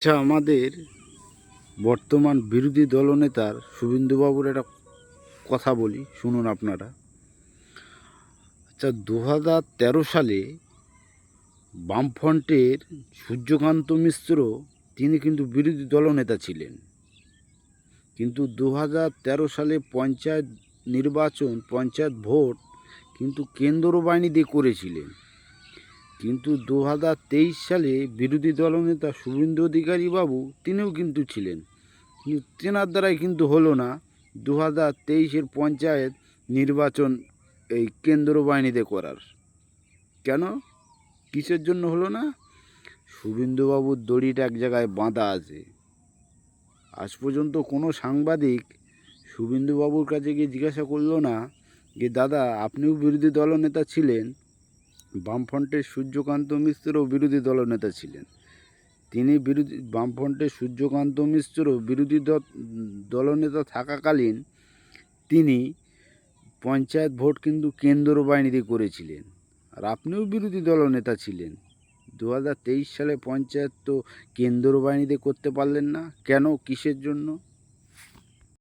আচ্ছা, আমাদের বর্তমান বিরোধী দলনেতার শুভেন্দুবাবুর একটা কথা বলি, শুনুন আপনারা। আচ্ছা, 2013 সালে বামফ্রন্টের সূর্যকান্ত মিশ্র তিনি কিন্তু বিরোধী দলনেতা ছিলেন, কিন্তু 2013 সালে পঞ্চায়েত নির্বাচন, পঞ্চায়েত ভোট কিন্তু কেন্দ্র বাহিনী দিয়ে করেছিলেন। কিন্তু 2023 সালে বিরোধী দলনেতা শুভেন্দু অধিকারী বাবু তিনিও কিন্তু ছিলেন, কিন্তু তেনার দ্বারাই কিন্তু হলো না 2023-এর পঞ্চায়েত নির্বাচন এই কেন্দ্র বাহিনীতে করার। কেন, কিসের জন্য হলো না? শুভেন্দুবাবুর দড়িটা এক জায়গায় বাঁধা আছে। আজ পর্যন্ত কোনো সাংবাদিক শুভেন্দুবাবুর কাছে গিয়ে জিজ্ঞাসা করলো না যে দাদা আপনিও বিরোধী দলনেতা ছিলেন, বামফ্রন্টের সূর্যকান্ত মিশ্রও বিরোধী দলনেতা ছিলেন। তিনি বামফ্রন্টের সূর্যকান্ত মিশ্র বিরোধী দলনেতা থাকাকালীন তিনি পঞ্চায়েত ভোট কিন্তু কেন্দ্র বাহিনীতে করেছিলেন, আর আপনিও বিরোধী দলনেতা ছিলেন। 2023 সালে পঞ্চায়েত তো কেন্দ্র বাহিনীতে করতে পারলেন না, কেন, কিসের জন্য?